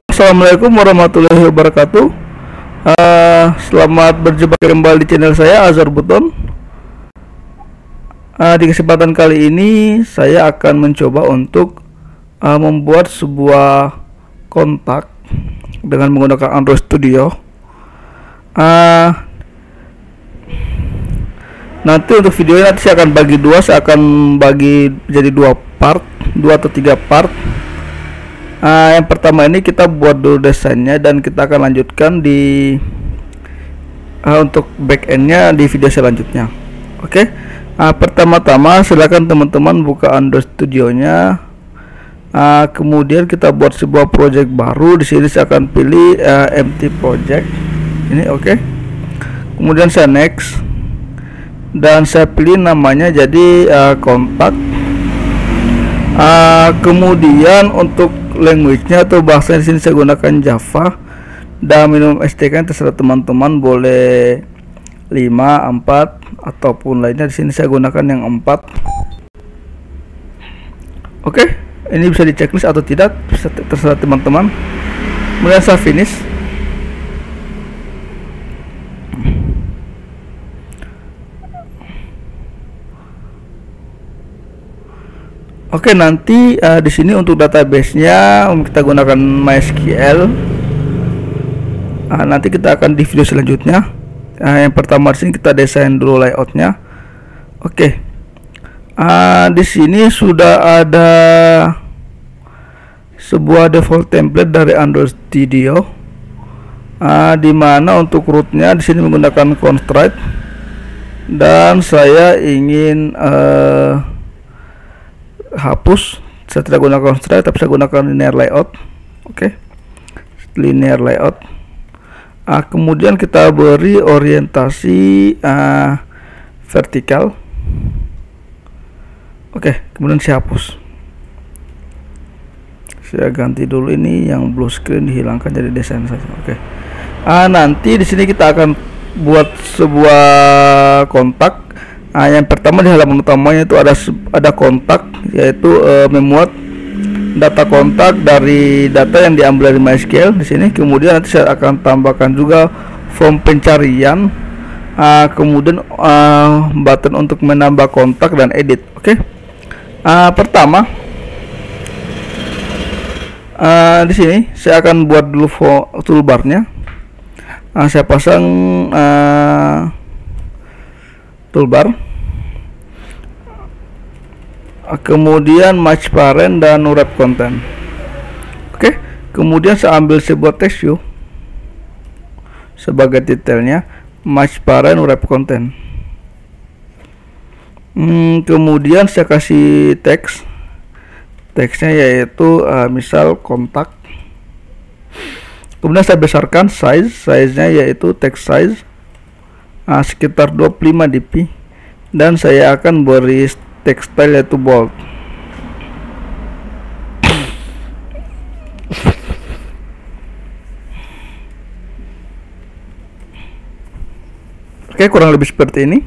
Assalamualaikum warahmatullahi wabarakatuh. Selamat berjumpa kembali di channel saya Azhar Buton. Di kesempatan kali ini saya akan mencoba untuk membuat sebuah kontak dengan menggunakan Android Studio. Nanti untuk videonya nanti saya akan bagi dua, saya akan bagi jadi dua atau tiga part. Yang pertama ini kita buat dulu desainnya dan kita akan lanjutkan di untuk backendnya di video selanjutnya. Oke. Pertama-tama silakan teman-teman buka Android Studio-nya. Kemudian kita buat sebuah project baru. Di sini saya akan pilih empty project ini. Oke. Kemudian saya next dan saya pilih namanya jadi kontak. Kemudian untuk language-nya atau bahasa di sini saya gunakan Java dan minimum STK terserah teman-teman, boleh 5, 4 ataupun lainnya. Di sini saya gunakan yang 4. Oke, ini bisa di checklist atau tidak, terserah teman-teman. Kemudian saya finish. Oke, nanti di sini untuk database-nya kita gunakan MySQL. Nanti kita akan di video selanjutnya. Yang pertama di sini kita desain dulu layout-nya. Oke. Di sini sudah ada sebuah default template dari Android Studio. Di mana untuk root-nya di sini menggunakan constraint dan saya ingin hapus. Saya tidak gunakan constraint tapi saya gunakan linear layout. Oke. Linear layout. Kemudian kita beri orientasi vertikal. Oke, kemudian saya hapus. Saya ganti dulu ini yang blue screen, dihilangkan jadi desain saja. Oke. Nanti di sini kita akan buat sebuah kontak. Yang pertama di halaman utamanya itu ada kontak, yaitu memuat data kontak dari data yang diambil dari MySQL di sini. Kemudian nanti saya akan tambahkan juga form pencarian, kemudian button untuk menambah kontak dan edit. Oke. Pertama di sini saya akan buat dulu toolbarnya. Saya pasang toolbar. Kemudian match parent dan wrap content. Oke. Kemudian saya ambil sebuah text view sebagai detailnya, match parent wrap content. Kemudian saya kasih teks. Teksnya yaitu misal kontak. Kemudian saya besarkan size-nya yaitu text size sekitar 25 dp dan saya akan beri text style yaitu bold. Oke, kurang lebih seperti ini.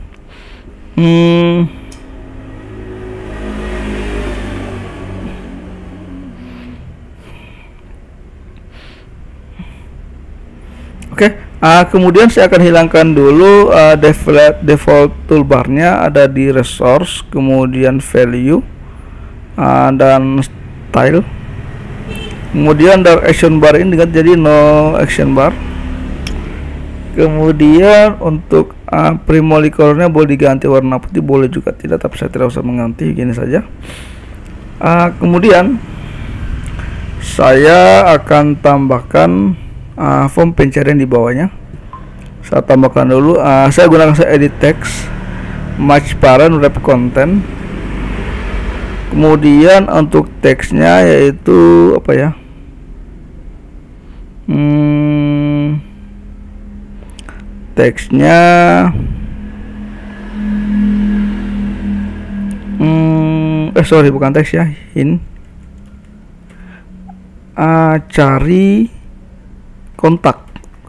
Oke, kemudian saya akan hilangkan dulu default toolbarnya, ada di resource, kemudian value dan style. Kemudian dari action bar ini jadi no action bar. Kemudian untuk primary colornya boleh diganti warna putih, boleh juga tidak, tapi saya tidak usah mengganti, gini saja. Kemudian saya akan tambahkan form pencarian di bawahnya. Saya tambahkan dulu. Saya gunakan edit text, match parent wrap content. Kemudian untuk teksnya yaitu apa ya? Teksnya sorry, bukan teks ya, cari kontak.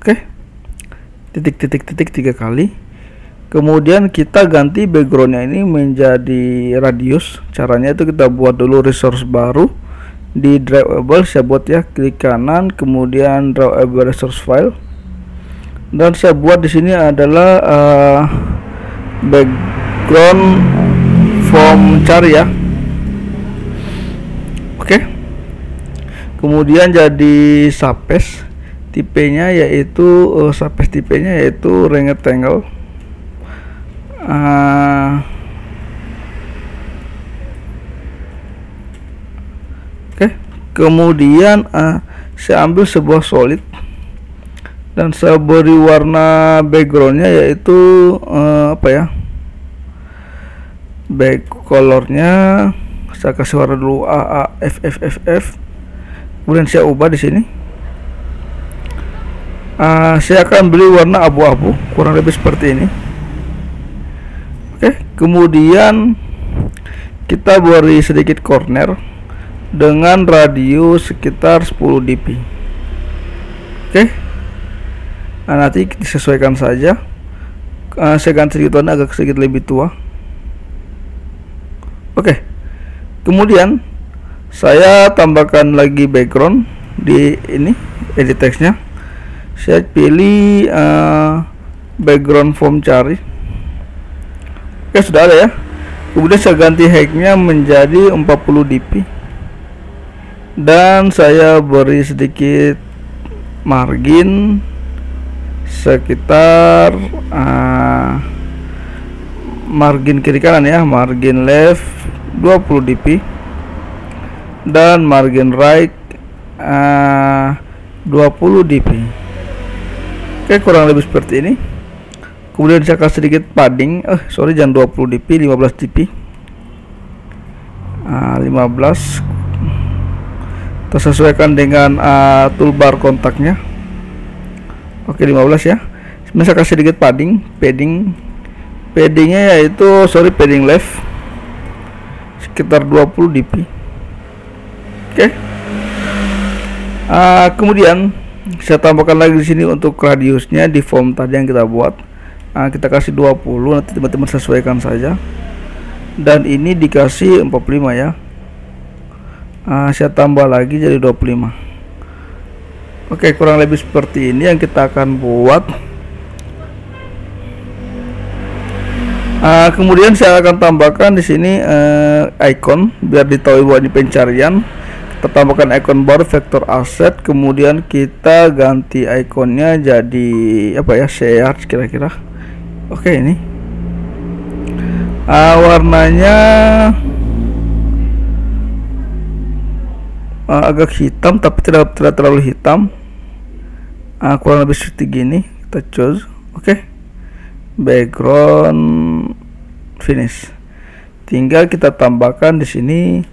Oke. Titik 3 kali. Kemudian kita ganti backgroundnya ini menjadi radius. Caranya itu kita buat dulu resource baru, di drawable saya buat ya, klik kanan kemudian drawable resource file, dan saya buat di sini adalah background form char ya. Oke. Kemudian jadi Sapes, tipenya yaitu Sapes tipenya yaitu rectangle. Oke. Kemudian saya ambil sebuah solid dan saya beri warna backgroundnya yaitu apa ya, back colornya saya kasih warna dulu AAFFFF. Kemudian saya ubah di sini. Saya akan beri warna abu-abu, kurang lebih seperti ini. Oke, kemudian kita beri sedikit corner dengan radius sekitar 10 dp. Oke. Nanti disesuaikan saja. Saya ganti sedikit warna agak sedikit lebih tua. Oke. Kemudian saya tambahkan lagi background di ini edit teksnya. Saya pilih background form cari. Oke, sudah ada ya. Kemudian saya ganti height-nya menjadi 40 dp dan saya beri sedikit margin sekitar margin kiri kanan ya, margin left 20 dp dan margin right 20 dp. Oke, kurang lebih seperti ini. Kemudian saya kasih sedikit padding, jangan 20 dp, 15 dp. 15 tersesuaikan dengan toolbar kontaknya. Oke, 15 ya. Saya kasih sedikit paddingnya yaitu padding left sekitar 20 dp. Oke. Kemudian saya tambahkan lagi di sini untuk radiusnya di form tadi yang kita buat. Kita kasih 20, nanti teman-teman sesuaikan saja. Dan ini dikasih 45 ya. Saya tambah lagi jadi 25. Oke, kurang lebih seperti ini yang kita akan buat. Kemudian saya akan tambahkan di sini icon biar ditahui bahwa ini pencarian. Kita tambahkan icon baru vector asset, kemudian kita ganti ikonnya jadi apa ya, share kira-kira. Oke, ini warnanya agak hitam tapi tidak terlalu hitam, kurang lebih seperti gini. Kita choose. Oke. Background finish, tinggal kita tambahkan di sini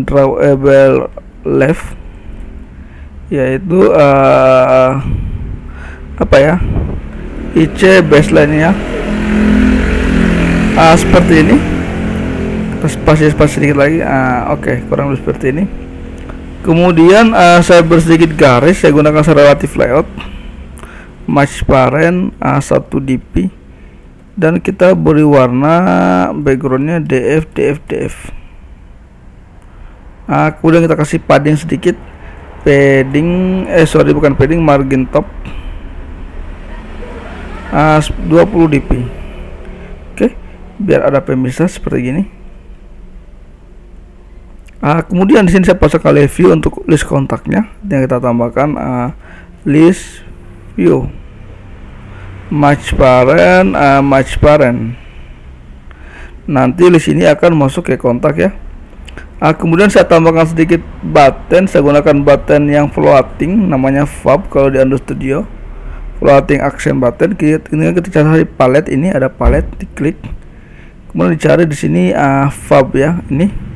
drawable left yaitu apa ya, IC baseline nya seperti ini. Kita spasi sedikit lagi. Oke, kurang lebih seperti ini. Kemudian saya bersedikit garis, saya gunakan relative layout, match parent 1 dp, dan kita beri warna backgroundnya DF. Kemudian kita kasih padding sedikit, margin top 20 dp. Oke, biar ada pemisah seperti gini. Kemudian di sini saya pasang kali view untuk list kontaknya, yang kita tambahkan list view match parent. Nanti list ini akan masuk ke kontak ya. Kemudian saya tambahkan sedikit button, saya gunakan button yang floating, namanya fab kalau di Android Studio, floating action button. Kita cari palet, ini ada palet, diklik, kemudian dicari di sini fab ya. Ini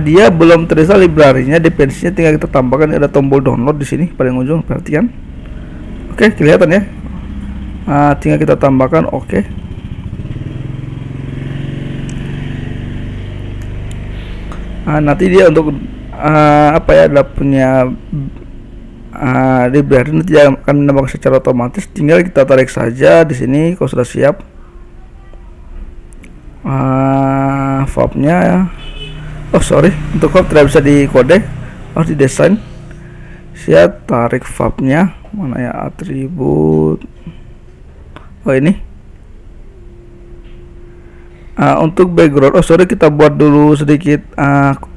dia belum terinstall library-nya, dependensinya tinggal kita tambahkan. Ada tombol download di sini paling ujung, perhatikan. Oke, kelihatan ya. Tinggal kita tambahkan. Oke. Nanti dia untuk apa ya, ada punya library, nanti dia akan menambahkan secara otomatis. Tinggal kita tarik saja di sini kalau sudah siap fabnya ya. Untuk fab tidak bisa dikode, harus didesain. Saya tarik fabnya, mana ya, atribut, oh ini. Untuk background, oh sorry, kita buat dulu sedikit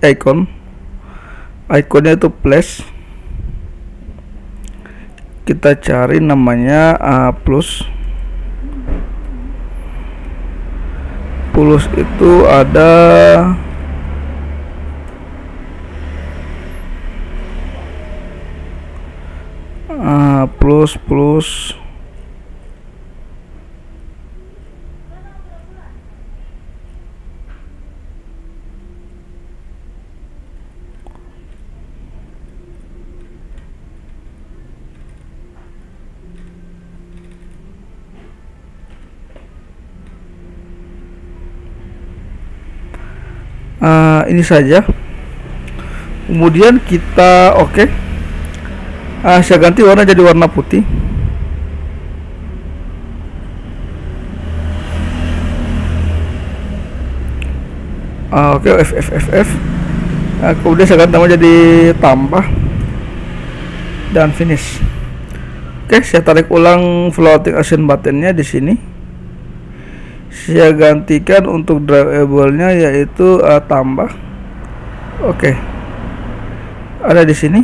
iconnya itu plus. Kita cari namanya plus itu ada plus ini saja. Kemudian kita saya ganti warna jadi warna putih. F. Kemudian saya ganti nama jadi tambah dan finish. Saya tarik ulang floating action buttonnya di sini. Saya gantikan untuk drivable-nya yaitu tambah. Ada di sini.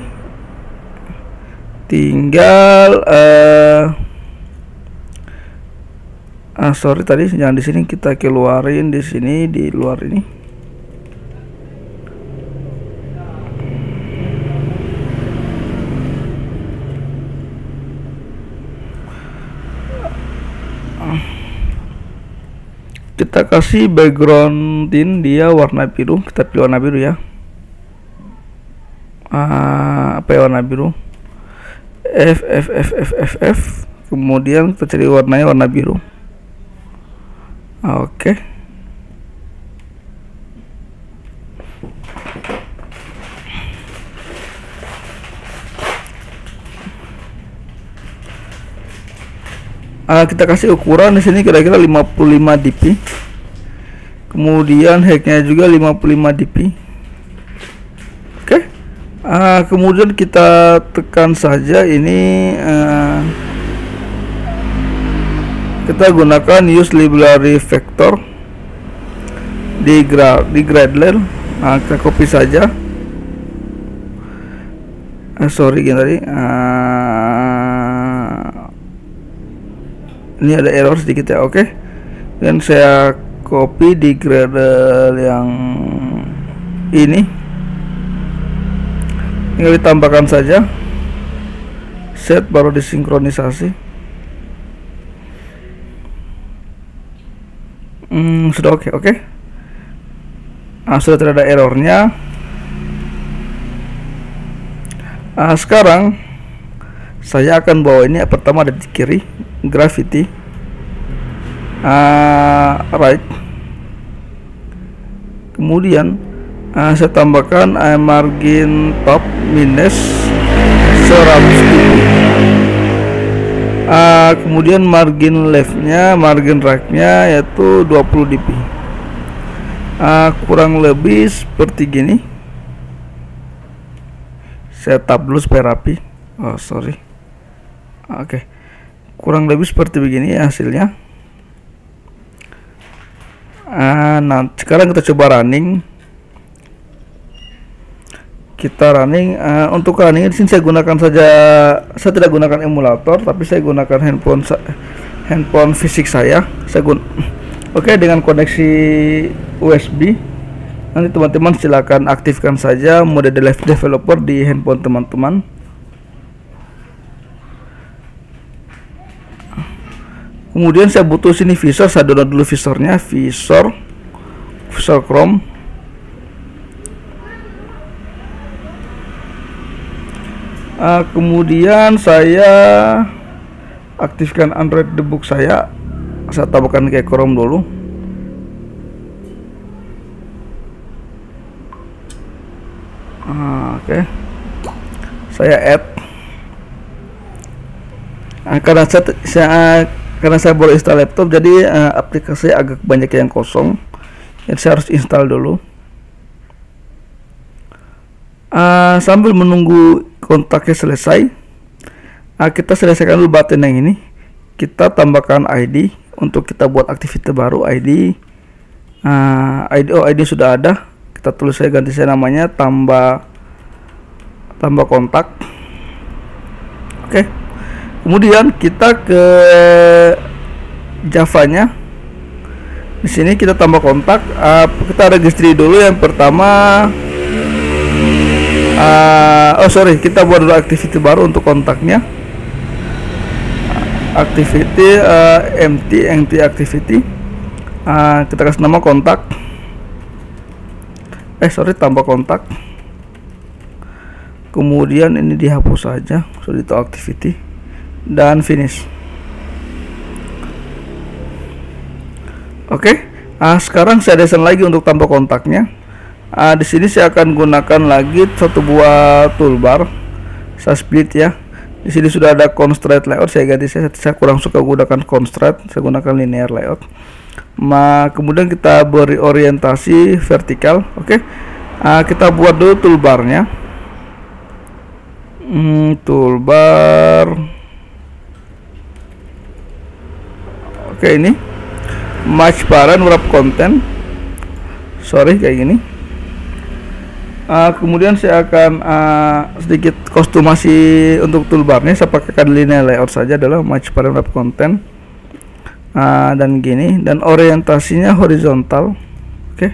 Tinggal sorry tadi jangan di sini, kita keluarin di sini, di luar ini. Kita kasih background tint dia warna biru, kita pilih warna biru ya. Apa ya, warna biru F. Kemudian kita cari warnanya warna biru. Kita kasih ukuran di sini kira-kira 55 dp. Kemudian height-nya juga 55 dp. Kemudian kita tekan saja ini, kita gunakan use library vector di Gradle. Kita copy saja. Sorry gini tadi, ini ada error sedikit ya. Dan saya copy di Gradle yang ini, tinggal ditambahkan saja, set baru disinkronisasi. Sudah oke. Sudah tidak ada errornya. Sekarang saya akan bawa ini, pertama ada di kiri, gravity, right. Kemudian saya tambahkan margin top minus 100 dp. Kemudian margin leftnya, margin rightnya yaitu 20 dp. Kurang lebih seperti gini. Saya tab dulu supaya rapi. Sorry. Kurang lebih seperti begini ya hasilnya. Nah sekarang kita coba running. Untuk running di sini saya gunakan saja, saya tidak gunakan emulator, tapi saya gunakan handphone fisik saya. Dengan koneksi USB. Nanti teman-teman silakan aktifkan saja mode developer di handphone teman-teman. Kemudian saya butuh sini visor, saya download dulu visornya, visor Chrome. Kemudian saya aktifkan Android debug saya tambahkan ke Chrome dulu. Saya add. Karena saya baru install laptop, jadi aplikasi agak banyak yang kosong, jadi saya harus install dulu. Sambil menunggu kontaknya selesai, kita selesaikan dulu button yang ini. Kita tambahkan ID untuk kita buat aktivitas baru. ID sudah ada, kita tulis saya, ganti saya namanya, tambah kontak. Oke. Kemudian kita ke Java-nya. Di sini kita tambah kontak. Kita registry dulu yang pertama. Kita buat dulu activity baru untuk kontaknya. Activity empty activity. Kita kasih nama kontak. Tambah kontak. Kemudian ini dihapus saja, sudah itu activity, dan finish. Oke. Sekarang saya desain lagi untuk tambah kontaknya. Di sini saya akan gunakan lagi satu buah toolbar. Saya split ya. Di sini sudah ada constraint layout, saya ganti, saya kurang suka gunakan constraint, saya gunakan linear layout. Kemudian kita beri orientasi vertikal. Oke. Kita buat dulu toolbarnya. Toolbar. Oke, ini match parent wrap content. Kayak gini. Kemudian saya akan sedikit kostumasi untuk toolbarnya. Saya pakaikan linear layout saja, adalah match parent wrap content, dan gini, dan orientasinya horizontal. Oke.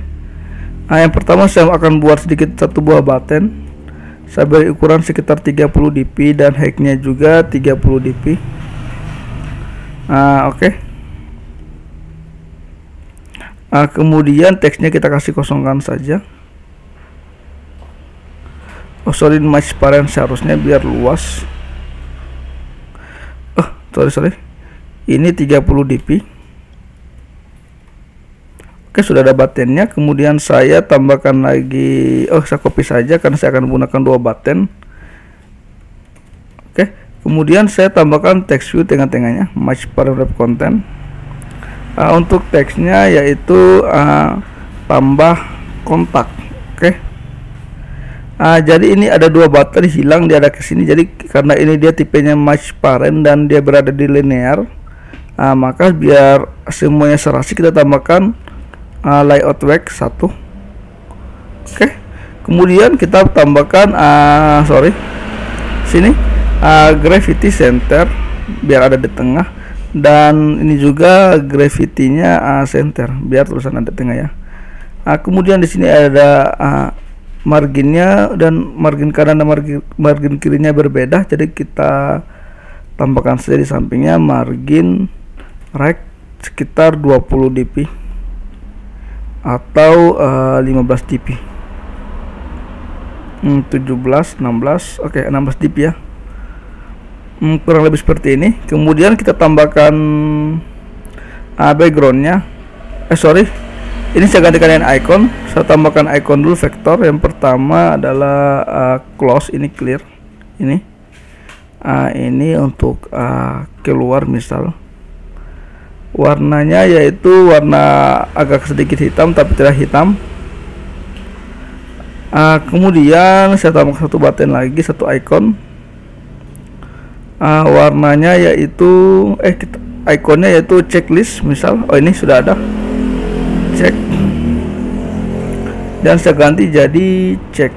Yang pertama saya akan buat sedikit satu buah button. Saya beri ukuran sekitar 30 dp dan height-nya juga 30 dp. Oke. Kemudian teksnya kita kasih kosongkan saja. Match parent seharusnya biar luas. Ini 30 dp. Oke, sudah ada buttonnya. Kemudian saya tambahkan lagi, saya copy saja karena saya akan menggunakan dua button. Oke, kemudian saya tambahkan text view tengah-tengahnya, match parent wrap content. Untuk teksnya yaitu tambah kontak. Oke. Jadi ini ada dua button hilang, dia ada ke sini. Jadi karena ini dia tipenya match parent dan dia berada di linear, maka biar semuanya serasi kita tambahkan layout wake 1. Oke. Kemudian kita tambahkan sini gravity center biar ada di tengah, dan ini juga gravity-nya center biar tulisan ada di tengah ya. Kemudian di sini ada marginnya, dan margin kanan dan margin kirinya berbeda, jadi kita tambahkan saja di sampingnya margin right sekitar 20 dp atau 15 dp. 17, 16, oke, 16 dp ya. Kurang lebih seperti ini. Kemudian kita tambahkan backgroundnya. Ini saya gantikan dengan icon. Saya tambahkan icon dulu vektor. Yang pertama adalah close, ini clear. Ini untuk keluar, misal warnanya yaitu warna agak sedikit hitam tapi tidak hitam. Kemudian saya tambahkan satu button lagi, satu icon. Warnanya yaitu ikonnya yaitu checklist, misal. Ini sudah ada check, dan saya ganti jadi check.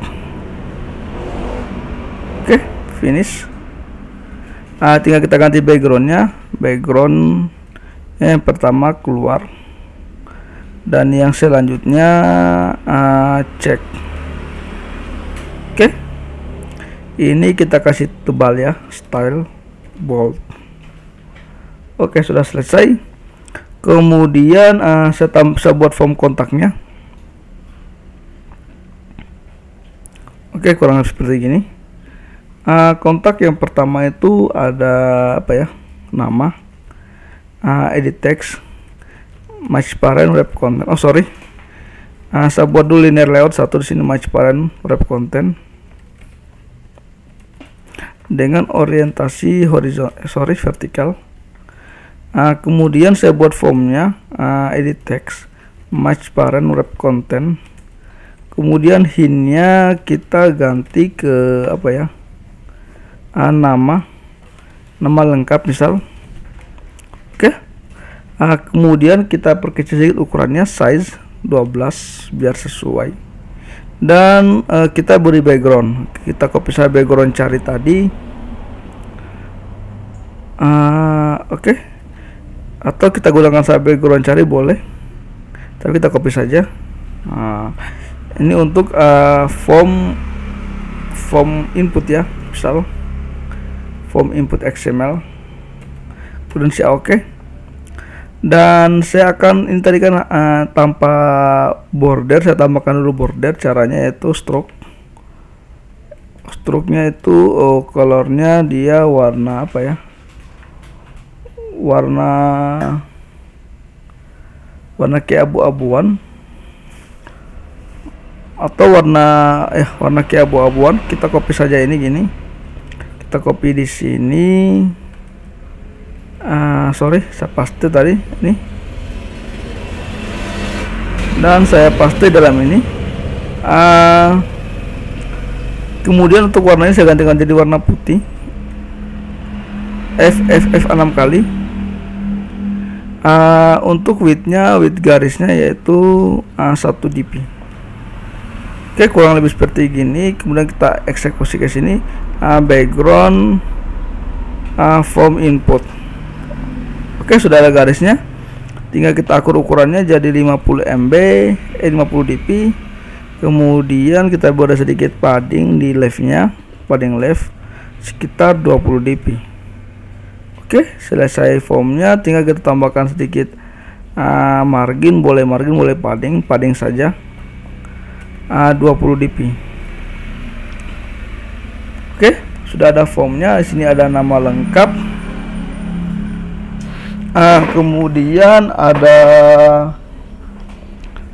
Oke, finish. Tinggal kita ganti backgroundnya. Background yang pertama keluar, dan yang selanjutnya check. Oke, ini kita kasih tebal ya, style bold. Oke, sudah selesai. Kemudian saya buat form kontaknya. Oke, kurang lebih seperti gini. Kontak yang pertama itu ada nama, edit text, match parent wrap content. Saya buat dulu linear layout 1 di sini, match parent wrap content dengan orientasi vertikal. Kemudian saya buat formnya, edit text, match parent wrap content, Kemudian hintnya kita ganti ke apa ya, nama lengkap misal. Oke. Kemudian kita perkecil sedikit ukurannya, size 12 biar sesuai. Dan kita beri background. Kita copy saja background cari tadi. Oke. Atau kita gunakan saja background cari boleh. Tapi kita copy saja. Ini untuk form input ya, misal form input XML. Kemudian saya oke. Dan saya akan ini tadi kan tanpa border, saya tambahkan dulu border. Caranya yaitu stroke-nya itu colornya dia warna apa ya, warna kayak abu-abuan atau warna kayak abu-abuan. Kita copy saja ini gini, kita copy di sini. Sorry, saya paste tadi ini, dan saya paste dalam ini. Kemudian untuk warnanya saya gantikan jadi warna putih. F6 kali. Untuk width garisnya yaitu 1 dp. Oke, kurang lebih seperti gini. Kemudian kita eksekusi ke sini, background form input. Oke, sudah ada garisnya. Tinggal kita akur ukurannya jadi 50 MB, 50 dp. Kemudian kita beri sedikit padding di leftnya, padding left sekitar 20 dp. Oke, selesai formnya. Tinggal kita tambahkan sedikit margin, boleh padding saja 20 dp. Oke, sudah ada formnya. Di sini ada nama lengkap. Kemudian ada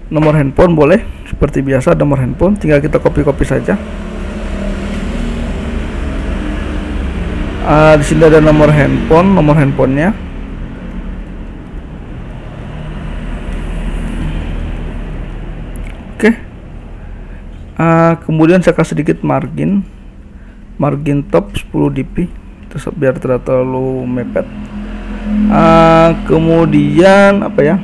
nomor handphone, boleh seperti biasa nomor handphone. Tinggal kita copy saja. Di sini ada nomor handphonenya. Oke. Kemudian saya kasih sedikit margin top 10 dp, terus biar tidak terlalu mepet. Kemudian apa ya,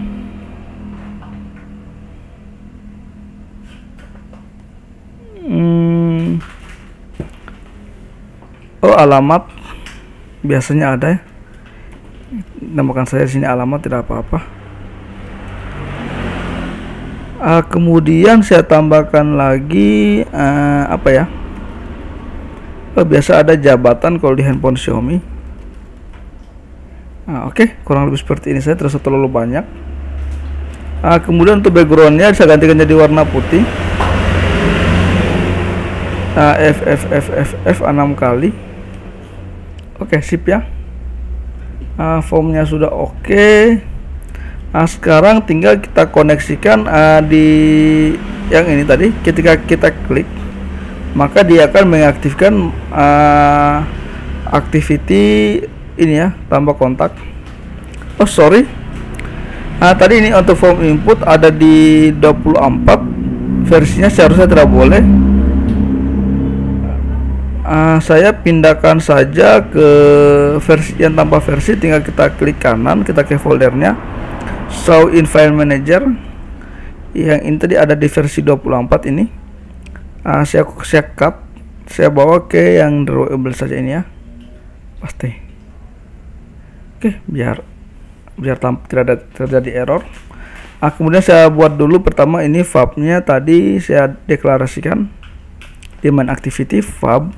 alamat biasanya ada ya, namakan saya sini alamat, tidak apa-apa. Kemudian saya tambahkan lagi apa ya, biasa ada jabatan kalau di handphone Xiaomi. Oke, kurang lebih seperti ini saja, terasa terlalu banyak. Kemudian untuk backgroundnya saya gantikan jadi warna putih. F6 kali. Oke, sip ya. Formnya sudah oke. Sekarang tinggal kita koneksikan di yang ini tadi. Ketika kita klik, maka dia akan mengaktifkan activity ini ya, tambah kontak. Oh sorry, tadi ini untuk form input ada di 24 versinya, seharusnya tidak boleh. Saya pindahkan saja ke versi yang tanpa versi. Tinggal kita klik kanan, kita ke foldernya, show in file manager. Yang ini tadi ada di versi 24 ini. Saya cut, saya bawa ke yang drawable saja ini ya, pasti. Oke, biar tidak terjadi error. Kemudian saya buat dulu pertama ini fab-nya tadi saya deklarasikan di main activity fab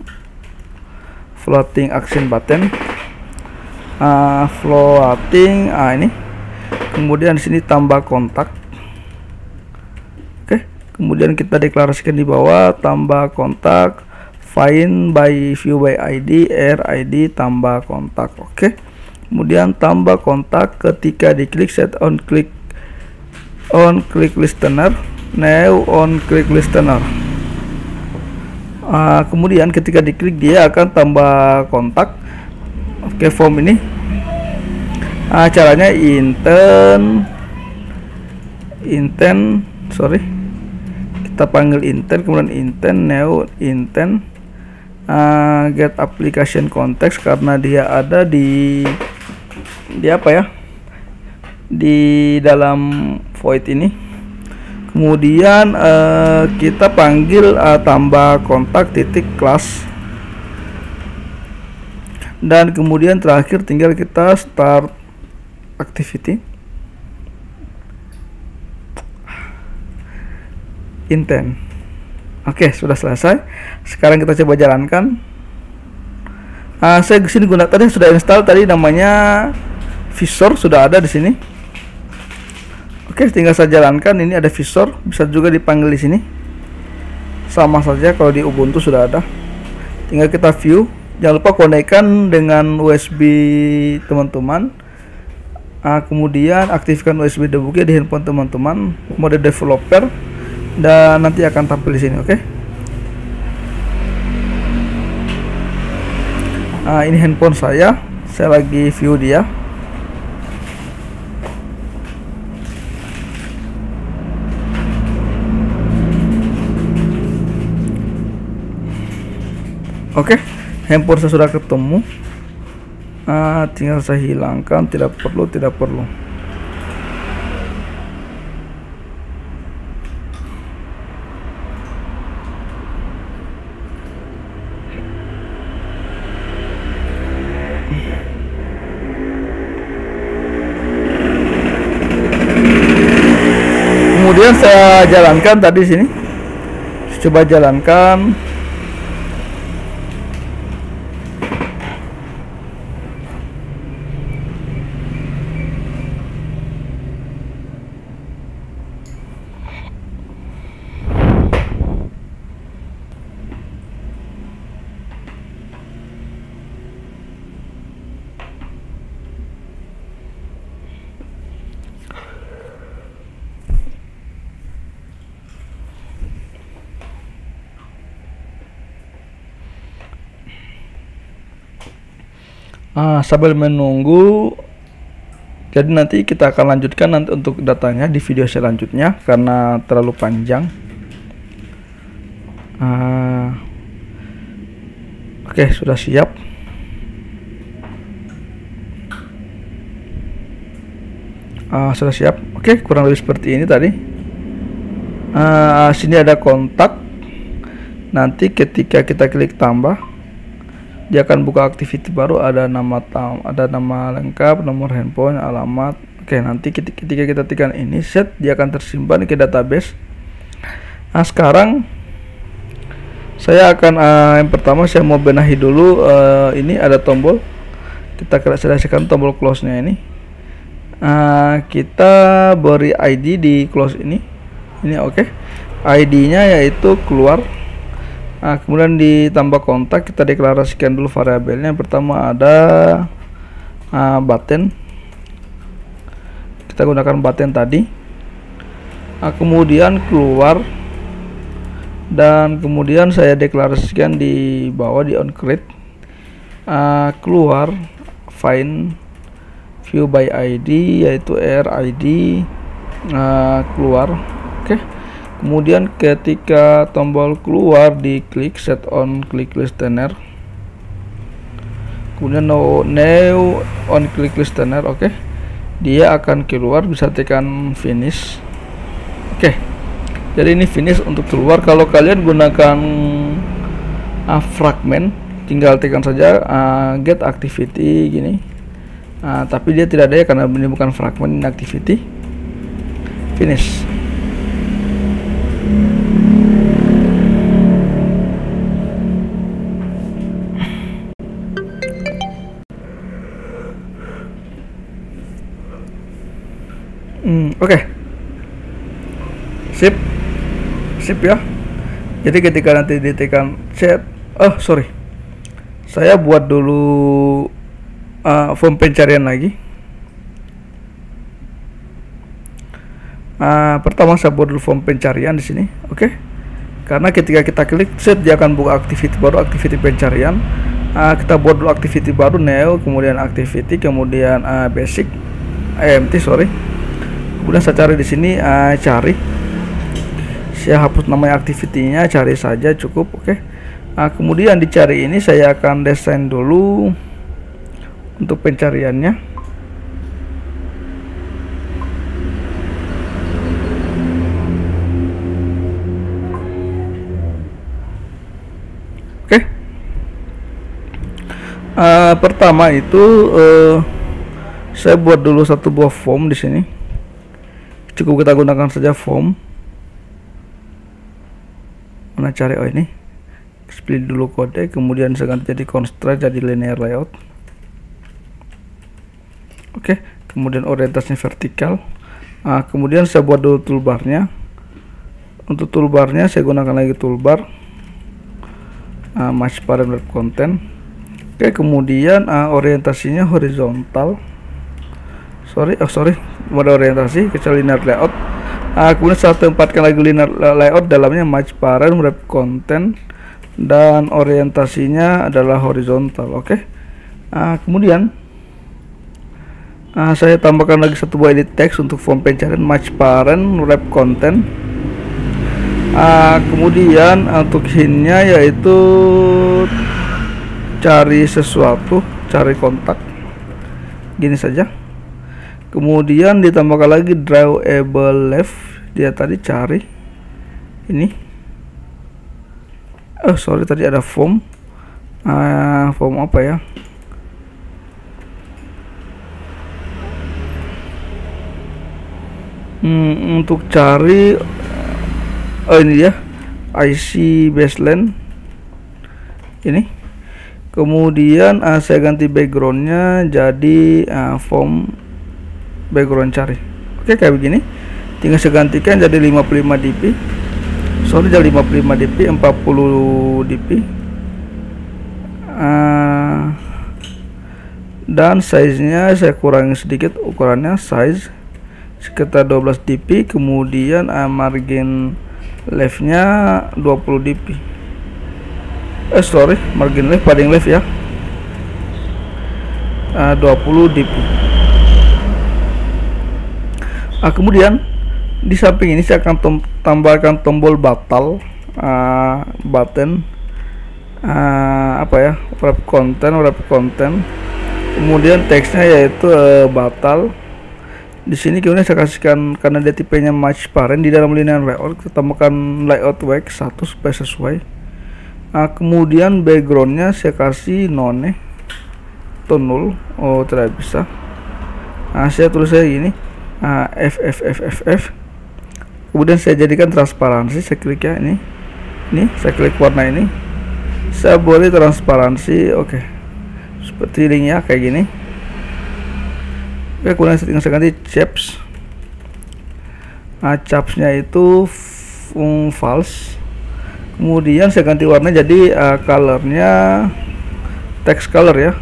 floating action button, floating ini. Kemudian di sini tambah kontak. Oke, kemudian kita deklarasikan di bawah tambah kontak, find by view by ID, RID tambah kontak. Oke. Kemudian tambah kontak ketika diklik set on click listener, now on click listener. Kemudian ketika diklik dia akan tambah kontak. Oke, form ini caranya kita panggil intent, kemudian intent new intent get application context karena dia ada di apa ya, di dalam void ini. Kemudian kita panggil tambah kontak titik class, dan kemudian terakhir tinggal kita start activity intent. Oke, sudah selesai. Sekarang kita coba jalankan. Saya kesini guna tadi sudah install tadi namanya visor, sudah ada di sini. Oke, tinggal saya jalankan. Ini ada visor, bisa juga dipanggil di sini. Sama saja kalau di Ubuntu sudah ada. Tinggal kita view. Jangan lupa konekkan dengan USB teman-teman. Kemudian aktifkan USB debugnya di handphone teman-teman, mode developer, dan nanti akan tampil di sini. Oke. Ini handphone saya lagi view dia. Oke, handphone saya sudah ketemu. Tinggal saya hilangkan, tidak perlu. Kemudian saya jalankan tadi sini. Coba jalankan. Sambil menunggu, jadi nanti kita akan lanjutkan nanti untuk datanya di video selanjutnya karena terlalu panjang. Oke, sudah siap. Sudah siap. Oke, kurang lebih seperti ini tadi. Sini ada kontak. Nanti ketika kita klik tambah, dia akan buka activity baru, ada nama lengkap, nomor handphone, alamat. Oke, nanti ketika kita tekan ini set, dia akan tersimpan ke database. Sekarang saya akan yang pertama saya mau benahi dulu. Ini ada tombol, kita selesaikan tombol close nya ini. Kita beri ID di close ini. Oke, ID nya yaitu keluar. Kemudian ditambah kontak, kita deklarasikan dulu variabelnya. Yang pertama ada button, kita gunakan button tadi. Kemudian keluar, dan kemudian saya deklarasikan di bawah di onCreate. Keluar find view by ID yaitu RID, keluar. Oke. Kemudian ketika tombol keluar diklik set on click listener, kemudian new on click listener. Oke, dia akan keluar, bisa tekan finish. Oke, jadi ini finish untuk keluar. Kalau kalian gunakan fragment, tinggal tekan saja get activity gini. Tapi dia tidak ada ya karena ini bukan fragment, ini activity. Finish. Oke. Sip ya. Jadi ketika nanti ditekan set, saya buat dulu form pencarian lagi. Pertama saya buat dulu form pencarian di sini. Oke. Karena ketika kita klik set, dia akan buka activity baru, activity pencarian. Kita buat dulu activity baru, new, kemudian activity, kemudian basic, empty, sorry. Kemudian saya cari di sini, cari saya hapus namanya activity-nya, cari saja cukup. Oke. Nah, kemudian dicari ini saya akan desain dulu untuk pencariannya. Oke. Pertama itu saya buat dulu satu buah form di sini. Cukup kita gunakan saja form. Mana cari, oh ini. Split dulu kode, kemudian saya ganti jadi constraint, jadi linear layout. Oke, kemudian orientasinya vertikal. Kemudian saya buat dulu toolbarnya. Untuk toolbarnya saya gunakan lagi toolbar match parent wrap content. Oke, kemudian orientasinya horizontal. Sorry, mode orientasi kecuali linear layout. Kemudian saya tempatkan lagi linear layout, dalamnya match parent wrap content, dan orientasinya adalah horizontal. Oke. Kemudian saya tambahkan lagi satu buah edit text untuk form pencarian match parent wrap content. Kemudian untuk hintnya yaitu cari sesuatu, cari kontak, gini saja. Kemudian ditambahkan lagi drawable left, dia tadi cari ini. Sorry, tadi ada form. Form apa ya? Untuk cari, ini ya, IC baseline ini. Kemudian saya ganti backgroundnya jadi form background cari. Oke, kayak begini. Tinggal saya gantikan jadi 55 dp. Sorry, jadi 55 dp, 40 dp. Dan size-nya saya kurangi sedikit ukurannya, size sekitar 12 dp. Kemudian margin left-nya 20 dp. Sorry, margin left, padding left ya, 20 dp. Kemudian di samping ini saya akan tambahkan tombol batal, button apa ya, wrap content. Kemudian teksnya yaitu batal. Di sini kemudian saya kasihkan, karena dia tipenya match parent, di dalam linear layout kita tambahkan layout weight 1 supaya sesuai. Kemudian backgroundnya saya kasih none atau null. Oh, tidak bisa. Saya tulis saya gini, FF. Kemudian saya jadikan transparansi, saya klik ya, ini saya klik warna ini, saya boleh transparansi. Oke, seperti linknya kayak gini. Oke, kemudian saya ganti shapes. Capsnya itu false. Kemudian saya ganti warna jadi colornya text color ya,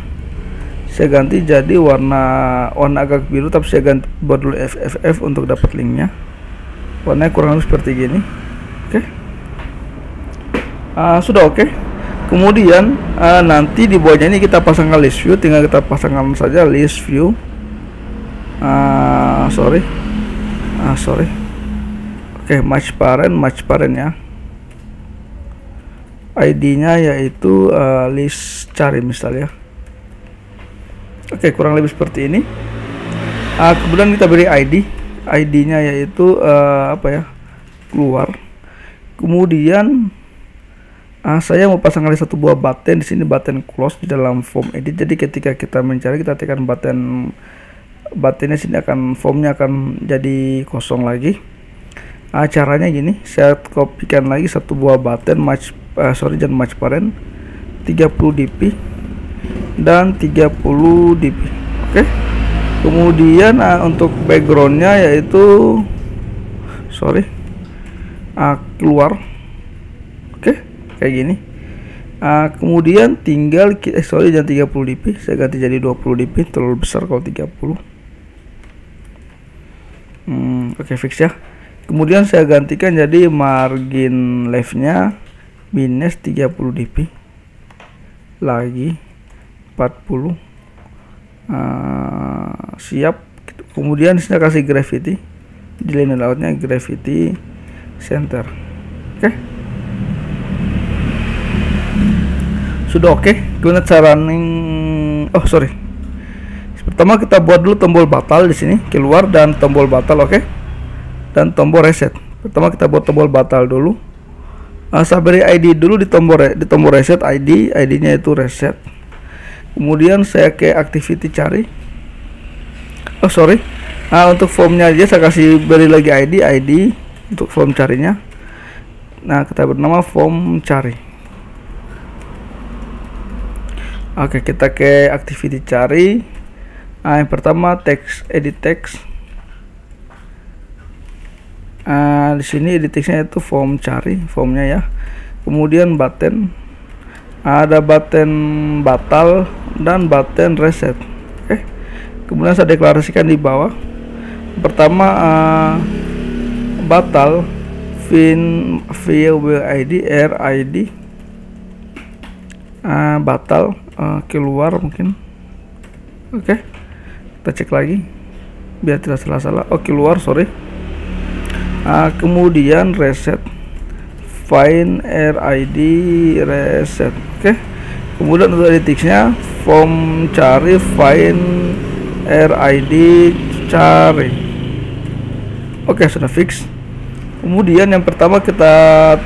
saya ganti jadi warna agak biru, tapi saya ganti buat dulu FFF untuk dapat linknya. Warnanya kurang lebih seperti gini. Oke. Sudah oke. Kemudian nanti di bawahnya ini kita pasangkan list view, tinggal kita pasangkan saja list view. Sorry. Oke, match parent ya. ID-nya yaitu list cari misalnya. Oke, kurang lebih seperti ini. Kemudian kita beri ID-nya yaitu keluar. Kemudian saya mau pasang lagi satu buah button di sini, button close di dalam form edit. Jadi ketika kita mencari, kita tekan buttonnya sini, formnya akan jadi kosong lagi. Caranya gini, saya kopikan lagi satu buah button match parent 30 dp dan 30 dp. Oke. Kemudian untuk backgroundnya yaitu keluar. Oke, kayak gini. Kemudian tinggal jangan 30 dp, saya ganti jadi 20 dp, terlalu besar kalau 30. Oke, fix ya. Kemudian saya gantikan jadi margin left-nya minus 30 dp lagi 40. Siap. Kemudian saya kasih gravity di linear layout-nya, gravity center. Oke. Sudah oke. Gimana cara pertama kita buat dulu tombol batal di sini, keluar dan tombol batal, oke. Dan tombol reset. Pertama kita buat tombol batal dulu. Saya beri ID dulu di tombol reset, ID-nya itu reset. Kemudian saya ke activity cari. Untuk formnya aja saya kasih beri lagi ID untuk form carinya. Nah, kita bernama form cari. Oke, kita ke activity cari. Yang pertama text, edit text. Di sini edit textnya itu form cari, formnya ya. Kemudian button, ada button batal dan button reset. Oke. Kemudian saya deklarasikan di bawah. Pertama batal view ID RID batal keluar mungkin. Oke. Kita cek lagi biar tidak salah-salah. Keluar, sorry. Kemudian reset find RID reset. Oke. Kemudian untuk editixnya form cari find RID cari. Oke, sudah fix. Kemudian yang pertama kita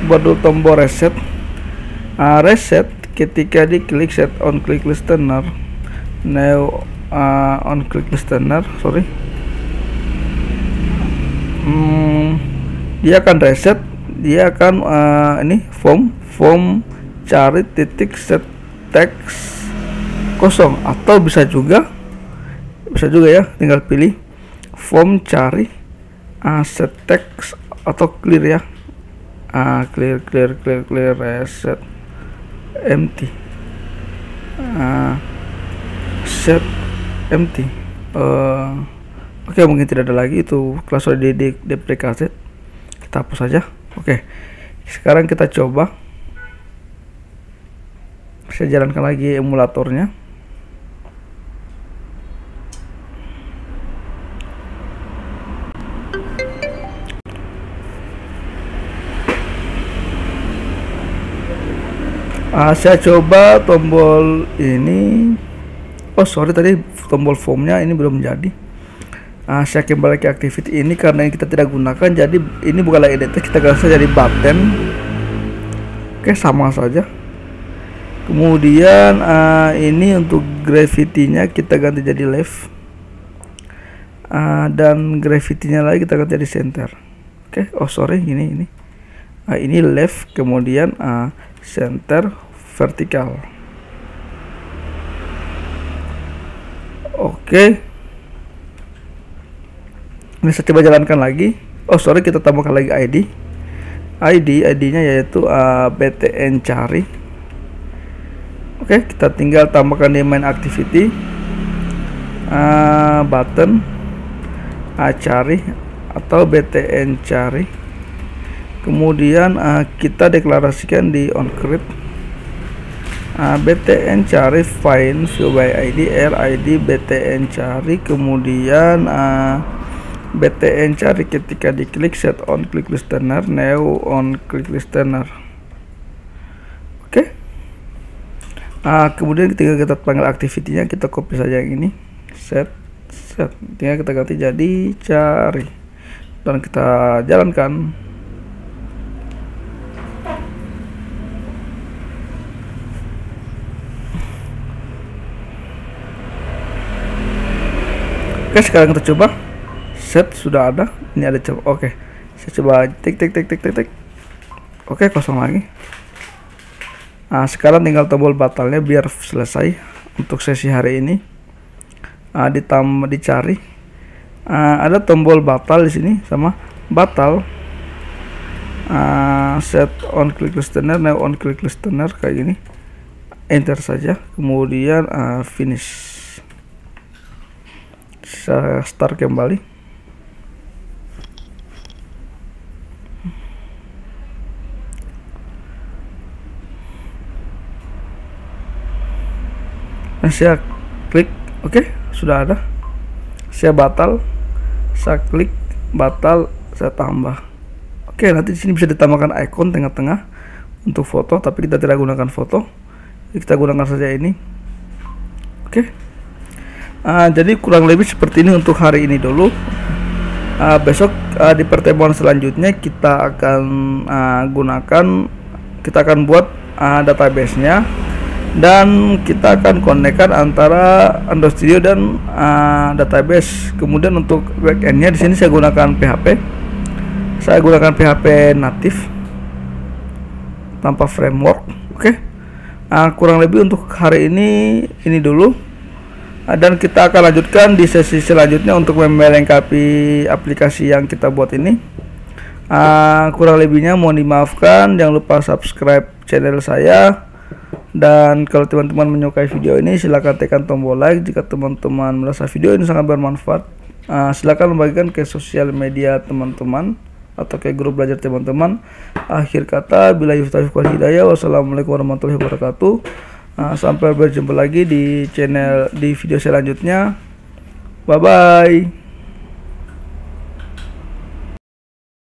buat dulu tombol reset. Reset ketika diklik set on click listener, now on click listener, sorry. Dia akan reset, dia akan ini form cari titik set text kosong, atau bisa juga ya, tinggal pilih form cari set text atau clear ya. Clear reset empty, set empty. Oke, mungkin tidak ada lagi itu kelas sudah deprecated, kita hapus saja. Oke, sekarang kita coba, saya jalankan lagi emulatornya. Saya coba tombol ini. Tadi tombol formnya ini belum jadi. Saya kembali ke activity ini karena ini kita tidak gunakan, jadi ini bukanlah edit, kita ganti jadi button. Oke, sama saja. Kemudian ini untuk gravity-nya kita ganti jadi left, dan gravity-nya lagi kita ganti jadi center. Oke, ini ini left, kemudian center vertikal. Oke. Ini saya coba jalankan lagi. Kita tambahkan lagi ID-nya yaitu btn cari. Oke, kita tinggal tambahkan di main activity button cari atau btn cari. Kemudian kita deklarasikan di onCreate btn cari find view by ID RID btn cari, kemudian btn cari ketika diklik set on click listener, now on click listener. Oke. Kemudian ketika kita panggil activity-nya, kita copy saja yang ini, set tinggal kita ganti jadi cari dan kita jalankan. Oke, sekarang kita coba. Set sudah ada, ini ada coba. Oke, saya coba tik. Oke, kosong lagi. Sekarang tinggal tombol batalnya biar selesai untuk sesi hari ini. Ditambah dicari. Ada tombol batal di sini sama batal. Set on click listener, now on click listener kayak gini. Enter saja, kemudian finish. Saya start kembali. Saya klik, oke, sudah ada. Saya batal, saya klik batal, saya tambah. Oke, nanti di sini bisa ditambahkan icon tengah-tengah untuk foto, tapi kita tidak gunakan foto. Jadi kita gunakan saja ini. Oke. Jadi kurang lebih seperti ini untuk hari ini dulu. Besok di pertemuan selanjutnya kita akan kita akan buat database-nya, dan kita akan konekkan antara Android Studio dan database. Kemudian untuk backend-nya di sini saya gunakan PHP. Saya gunakan PHP native tanpa framework. Oke. Kurang lebih untuk hari ini dulu. Dan kita akan lanjutkan di sesi selanjutnya untuk melengkapi aplikasi yang kita buat ini. Kurang lebihnya mohon dimaafkan. Jangan lupa subscribe channel saya. Dan kalau teman-teman menyukai video ini, silahkan tekan tombol like. Jika teman-teman merasa video ini sangat bermanfaat, silahkan membagikan ke sosial media teman-teman atau ke grup belajar teman-teman. Akhir kata, billahi taufiq wal hidayah. Wassalamualaikum warahmatullahi wabarakatuh. Sampai berjumpa lagi di video selanjutnya. Bye bye.